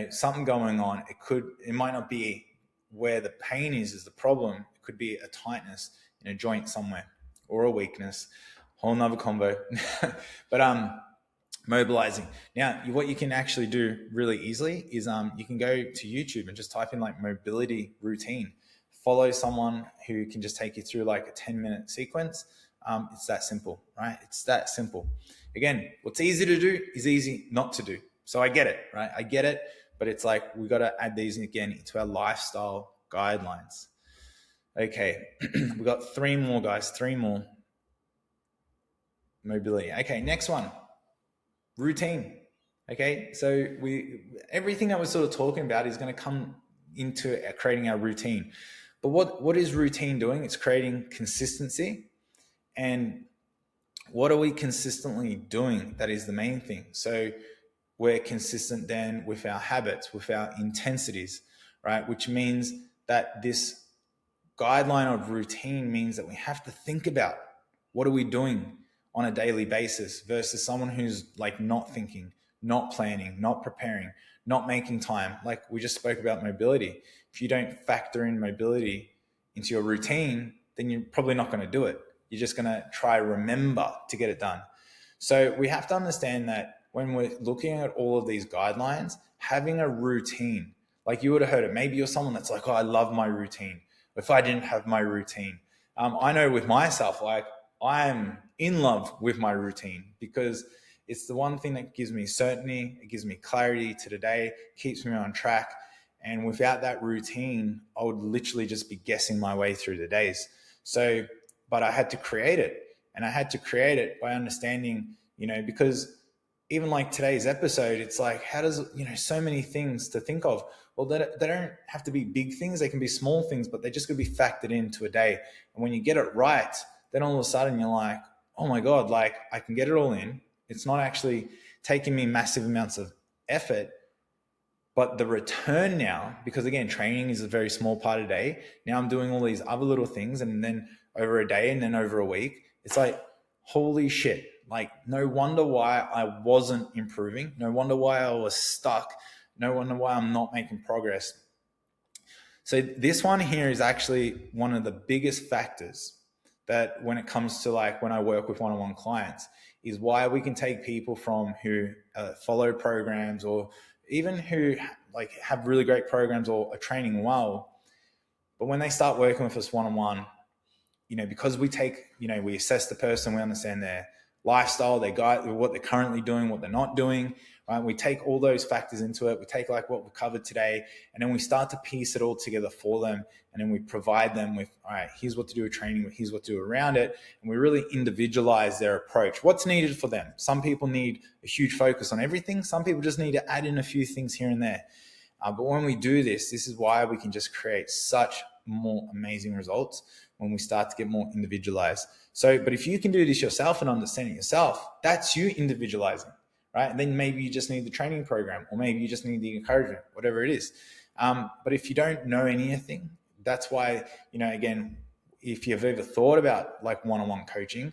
something going on, it might not be where the pain is the problem. It could be a tightness in a joint somewhere or a weakness, whole nother combo. But mobilizing. Now, what you can actually do really easily is you can go to YouTube and just type in like mobility routine. Follow someone who can just take you through like a 10-minute sequence. It's that simple, right? It's that simple. Again, what's easy to do is easy not to do. So I get it, right? I get it, but it's like we got to add these again into our lifestyle guidelines. Okay, we got 3 more, guys. 3 more. Mobility. Okay, next one. Routine. Okay, so everything that we're sort of talking about is going to come into creating our routine. But what is routine doing? It's creating consistency. And what are we consistently doing? That is the main thing. So we're consistent then with our habits, with our intensities, right? Which means that this guideline of routine means that we have to think about what are we doing on a daily basis versus someone who's like not thinking, not planning, not preparing, not making time. Like we just spoke about mobility. If you don't factor in mobility into your routine, then you're probably not going to do it. You're just going to try remember to get it done. So we have to understand that when we're looking at all of these guidelines, having a routine, like you would have heard it. Maybe you're someone that's like, oh, I love my routine. If I didn't have my routine, I know with myself, like I'm in love with my routine because it's the one thing that gives me certainty. It gives me clarity to the day, keeps me on track. And without that routine, I would literally just be guessing my way through the days. So, but I had to create it. And I had to create it by understanding, because even like today's episode, it's like, how does, so many things to think of. Well, they don't have to be big things. They can be small things, but they're just going to be factored into a day. And when you get it right, then all of a sudden you're like, oh my God, like I can get it all in. It's not actually taking me massive amounts of effort, but the return now, because again, training is a very small part of the day. Now I'm doing all these other little things, and then over a day and then over a week, it's like, holy shit. Like, no wonder why I wasn't improving. No wonder why I was stuck. No wonder why I'm not making progress. So this one here is actually one of the biggest factors that when it comes to like when I work with one-on-one clients is why we can take people from who follow programs or even who like have really great programs or are training well. But when they start working with us one-on-one, because we take, we assess the person, we understand their lifestyle, their guide, what they're currently doing, what they're not doing, right? We take all those factors into it. We take like what we covered today, and then we start to piece it all together for them. And then we provide them with, all right, here's what to do with training, here's what to do around it. And we really individualize their approach. What's needed for them? Some people need a huge focus on everything. Some people just need to add in a few things here and there. But when we do this is why we can just create such more amazing results when we start to get more individualized. So, but if you can do this yourself and understand it yourself, that's you individualizing, right? And then maybe you just need the training program, or maybe you just need the encouragement, whatever it is. But if you don't know anything, that's why, again, if you've ever thought about like one-on-one coaching,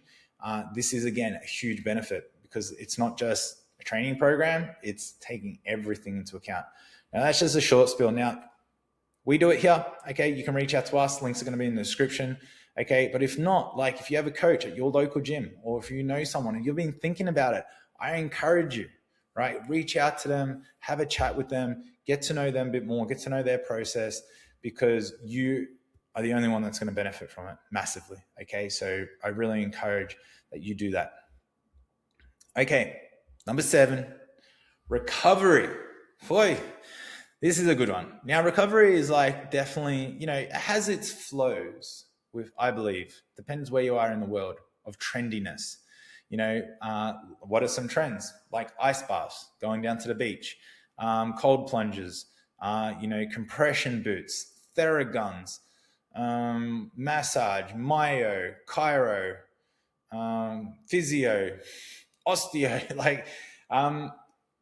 this is again a huge benefit because it's not just a training program, it's taking everything into account. Now that's just a short spiel. Now, we do it here, okay? You can reach out to us. Links are going to be in the description, okay? But if not, like if you have a coach at your local gym, or if you know someone and you've been thinking about it, I encourage you, right? Reach out to them, have a chat with them, get to know them a bit more, get to know their process, because you are the only one that's going to benefit from it massively, okay? So I really encourage that you do that. Okay, number 7, recovery. Boy, This is a good one. Now, recovery is like definitely, it has its flows with, I believe, depends where you are in the world of trendiness. What are some trends? Like ice baths, going down to the beach, cold plunges, compression boots, theraguns, massage, myo, chiro, physio, osteo,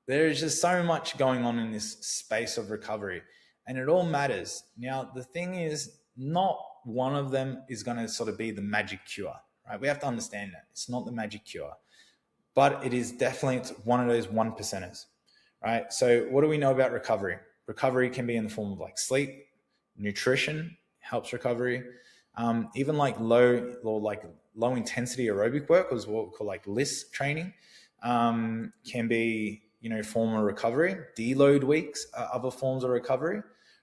there is just so much going on in this space of recovery, and it all matters. Now, the thing is, not one of them is going to sort of be the magic cure, right? We have to understand that it's not the magic cure, but it is definitely one of those 1%ers, right? So what do we know about recovery? Recovery can be in the form of like sleep, nutrition helps recovery, even like low intensity aerobic work, is what we call like LISS training, can be, form of recovery. Deload weeks are other forms of recovery,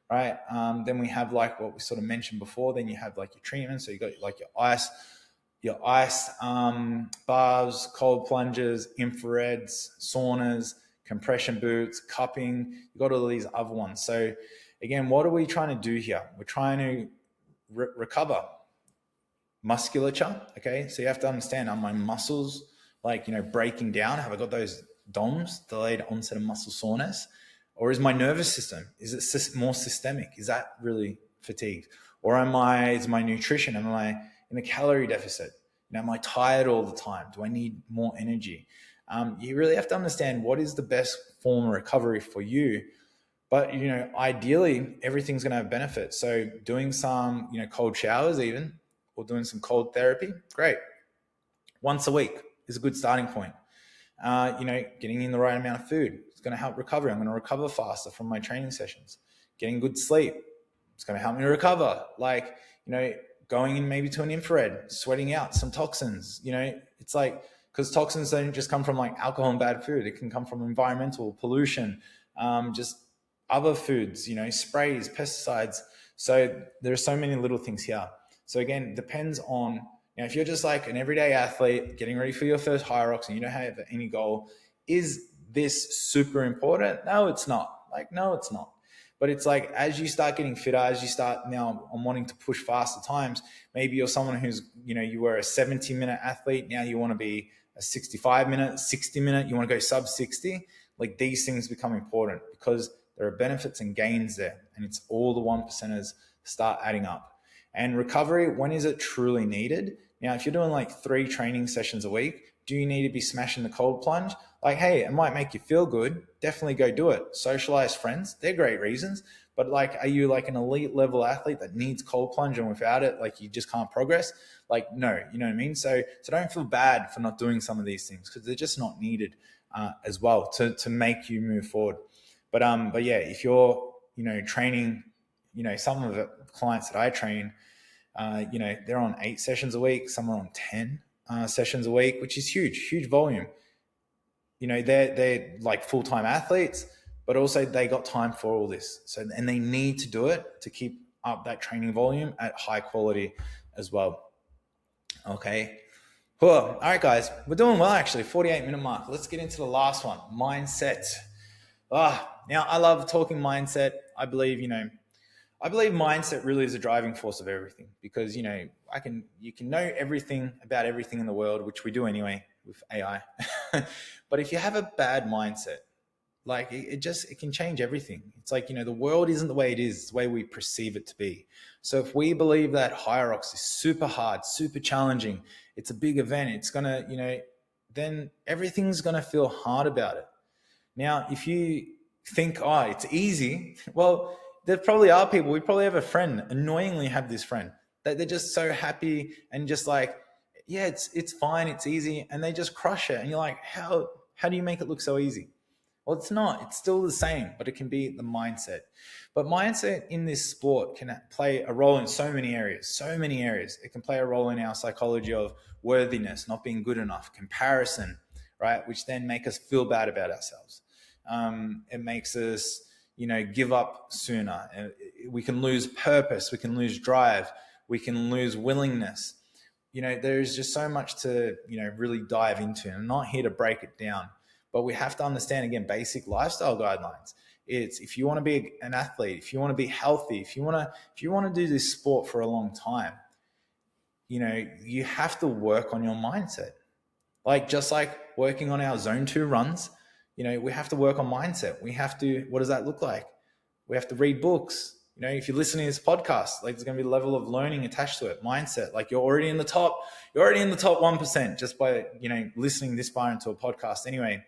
right? Then we have like what we sort of mentioned before. Then you have like your treatment. So you got like your ice baths, cold plunges, infrareds, saunas, compression boots, cupping. You got all these other ones. So again, what are we trying to do here? We're trying to recover musculature. Okay, so you have to understand, are my muscles breaking down? Have I got those DOMS, delayed onset of muscle soreness? Or is my nervous system, is it more systemic? Is that really fatigued? Or is my nutrition, am I in a calorie deficit? Am I tired all the time? Do I need more energy? You really have to understand what is the best form of recovery for you. But, ideally, everything's going to have benefits. So doing some, cold showers even, or doing some cold therapy, great. Once a week is a good starting point. Getting in the right amount of food, it's going to help recovery. I'm going to recover faster from my training sessions. Getting good sleep, it's going to help me recover. Going in maybe to an infrared, sweating out some toxins. It's like, because toxins don't just come from like alcohol and bad food. It can come from environmental pollution, just other foods, sprays, pesticides. So there are so many little things here. So again, depends on, if you're just like an everyday athlete getting ready for your first HYROX and you don't have any goal, is this super important? No, it's not. No, it's not. But it's like, as you start getting fitter, as you start now on wanting to push faster times, maybe you're someone who's, you were a 70-minute athlete. Now you want to be a 65-minute, 60-minute, you want to go sub 60. Like, these things become important because there are benefits and gains there. And it's all the 1%ers start adding up. And recovery, when is it truly needed? Now, if you're doing like 3 training sessions a week, do you need to be smashing the cold plunge? Like, hey, it might make you feel good. Definitely go do it. Socialize friends. They're great reasons. But like, are you like an elite level athlete that needs cold plunge and without it, like you just can't progress? Like, no, you know what I mean? So don't feel bad for not doing some of these things because they're just not needed as well to make you move forward. But yeah, if you're, training, some of the clients that I train, they're on 8 sessions a week, some are on 10 sessions a week, which is huge volume. They're like full-time athletes, but also they got time for all this. So, and they need to do it to keep up that training volume at high quality as well. Okay. Cool. All right, guys, we're doing well, actually. 48-minute mark. Let's get into the last one, mindset. Now I love talking mindset. I believe mindset really is a driving force of everything because, you can know everything about everything in the world, which we do anyway with AI. But if you have a bad mindset, like it can change everything. It's like, the world isn't the way it is, it's the way we perceive it to be. So if we believe that HYROX is super hard, super challenging, it's a big event, it's going to, then everything's going to feel hard about it. Now, if you think, it's easy, well, there probably are people, we probably have a friend, annoyingly have this friend, that they're just so happy and just like, yeah, it's fine, it's easy, and they just crush it. And you're like, how do you make it look so easy? Well, it's not. It's still the same, but it can be the mindset. But mindset in this sport can play a role in so many areas. It can play a role in our psychology of worthiness, not being good enough, comparison, right? Which then make us feel bad about ourselves. It makes us, give up sooner. We can lose purpose. We can lose drive. We can lose willingness. There's just so much to, really dive into. And I'm not here to break it down, but we have to understand, again, basic lifestyle guidelines. It's if you want to be an athlete, if you want to be healthy, if you want to do this sport for a long time, you have to work on your mindset. Like just like working on our zone 2 runs, we have to work on mindset. We have to, what does that look like? We have to read books. If you're listening to this podcast, like there's going to be a level of learning attached to it. Mindset, like you're already in the top 1% just by, listening this far into a podcast. Anyway,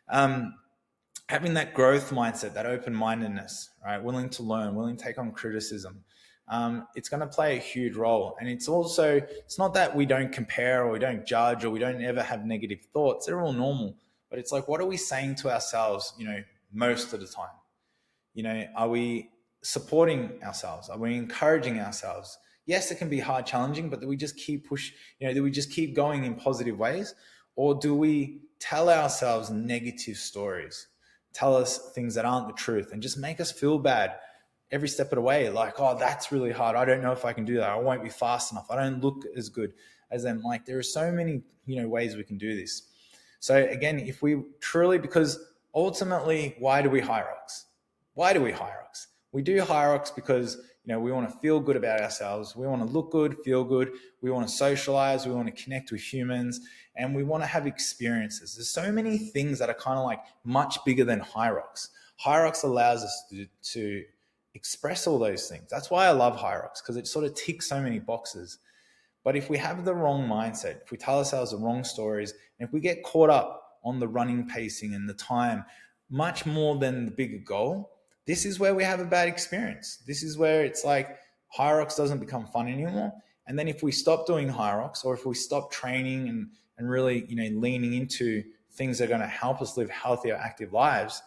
having that growth mindset, that open-mindedness, right? Willing to learn, willing to take on criticism. It's going to play a huge role. And it's not that we don't compare or we don't judge or we don't ever have negative thoughts. They're all normal. But it's like, what are we saying to ourselves, most of the time? Are we supporting ourselves? Are we encouraging ourselves? Yes, it can be hard, challenging, but do we just keep do we just keep going in positive ways? Or do we tell ourselves negative stories, tell us things that aren't the truth and just make us feel bad every step of the way? Like, oh, that's really hard. I don't know if I can do that. I won't be fast enough. I don't look as good as them. Like there are so many, ways we can do this. So again, if we truly, because ultimately, why do we HYROX? Why do we HYROX? We do HYROX because, we want to feel good about ourselves. We want to look good, feel good. We want to socialize. We want to connect with humans and we want to have experiences. There's so many things that are kind of like much bigger than HYROX. HYROX allows us to express all those things. That's why I love HYROX, because it sort of ticks so many boxes. But if we have the wrong mindset, if we tell ourselves the wrong stories, and if we get caught up on the running, pacing and the time much more than the bigger goal, this is where we have a bad experience. This is where it's like HYROX doesn't become fun anymore. And then if we stop doing HYROX, or if we stop training and really, leaning into things that are going to help us live healthier, active lives,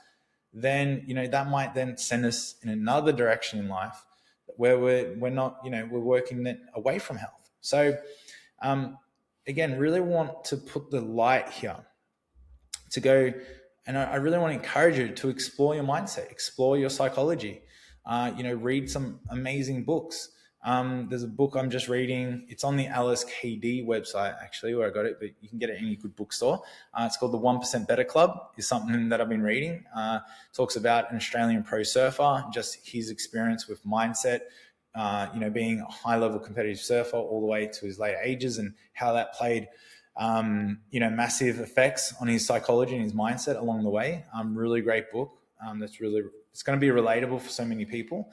then, that might then send us in another direction in life where we're not, we're working away from health. So again, really want to put the light here to go. And I really want to encourage you to explore your mindset, explore your psychology, read some amazing books. There's a book I'm just reading. It's on the Alice KD website, actually, where I got it, but you can get it in any good bookstore. It's called The 1% Better Club. Is something that I've been reading. Talks about an Australian pro surfer, just his experience with mindset, being a high-level competitive surfer all the way to his later ages and how that played massive effects on his psychology and his mindset along the way. Really great book. It's going to be relatable for so many people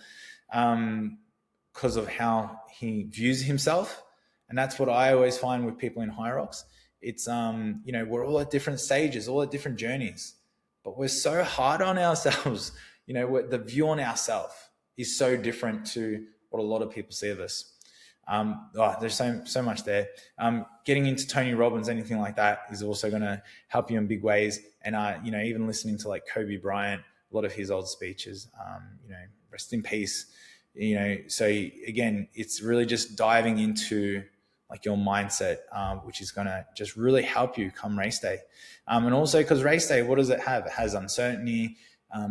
because of how he views himself. And that's what I always find with people in HYROX. It's, we're all at different stages, all at different journeys, but we're so hard on ourselves. The view on ourselves is so different to what a lot of people see of us. There's so much there. Getting into Tony Robbins, anything like that is also going to help you in big ways. And, even listening to like Kobe Bryant, a lot of his old speeches, rest in peace, so again, it's really just diving into like your mindset, which is going to just really help you come race day. And also because race day, what does it have? It has uncertainty.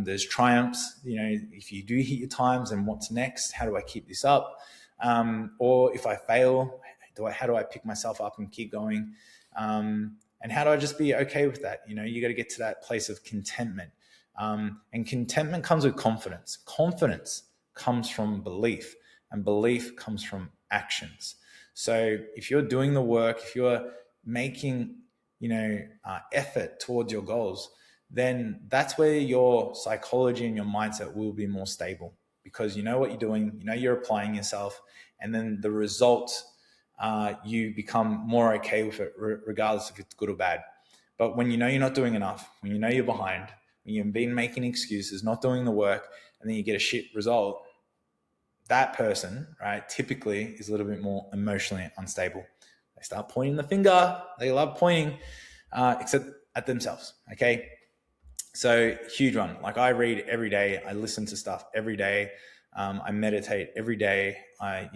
There's triumphs, if you do hit your times and what's next, how do I keep this up? Or if I fail, how do I pick myself up and keep going? And how do I just be okay with that? You got to get to that place of contentment. And contentment comes with confidence. Confidence comes from belief, and belief comes from actions. So if you're doing the work, if you're making, effort towards your goals, then that's where your psychology and your mindset will be more stable, because you know what you're doing, you're applying yourself, and then the result, you become more okay with it, regardless if it's good or bad. But when you're not doing enough, when you're behind, when you've been making excuses, not doing the work, and then you get a shit result, that person, right, typically is a little bit more emotionally unstable. They start pointing the finger. They love pointing, except at themselves, okay? So huge one. Like I read every day. I listen to stuff every day. I meditate every day. I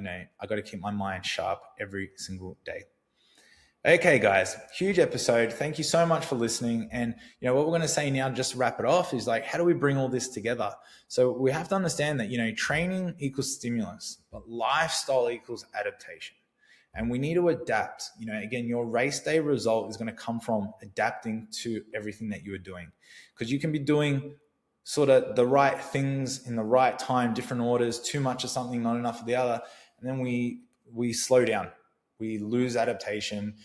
got to keep my mind sharp every single day. Okay, guys, huge episode. Thank you so much for listening. And what we're going to say now, just to wrap it off, is like, how do we bring all this together? So we have to understand that, training equals stimulus, but lifestyle equals adaptation. And we need to adapt. Again, your race day result is going to come from adapting to everything that you are doing, because you can be doing sort of the right things in the right time, different orders, too much of something, not enough of the other. And then we slow down, we lose adaptation,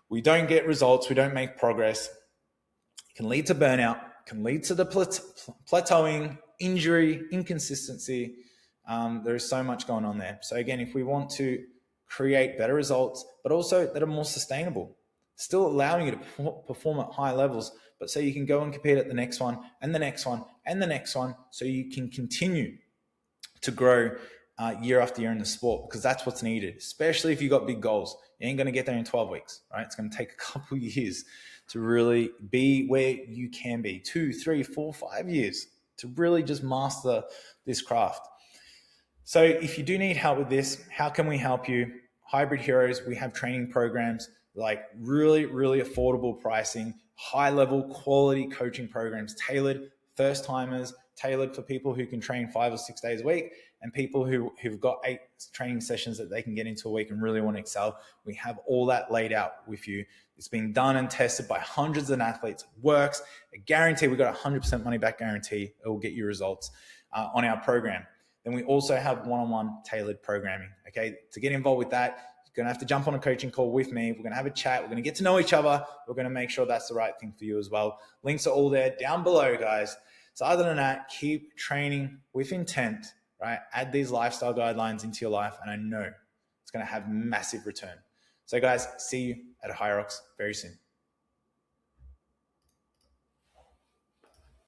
we don't get results, we don't make progress. It can lead to burnout, can lead to the plateauing, injury, inconsistency. There is so much going on there. So again, if we want to create better results, but also that are more sustainable, still allowing you to perform at high levels, but so you can go and compete at the next one and the next one and the next one, so you can continue to grow year after year in the sport, because that's what's needed, especially if you've got big goals. You ain't going to get there in 12 weeks, right? It's going to take a couple of years to really be where you can be, 2, 3, 4, 5 years to really just master this craft. So if you do need help with this, how can we help you? Hybrid Heroes, we have training programs, like really, really affordable pricing, high level quality coaching programs, tailored first timers, tailored for people who can train 5 or 6 days a week, and people who've got 8 training sessions that they can get into a week and really want to excel. We have all that laid out with you. It's been done and tested by hundreds of athletes. It works. I guarantee we've got a 100% money back guarantee. It will get you results on our program. Then we also have one-on-one tailored programming. Okay, to get involved with that, you're going to have to jump on a coaching call with me. We're going to have a chat. We're going to get to know each other. We're going to make sure that's the right thing for you as well. Links are all there down below, guys. So other than that, keep training with intent, right? Add these lifestyle guidelines into your life, and I know it's going to have massive return. So guys, see you at HYROX very soon.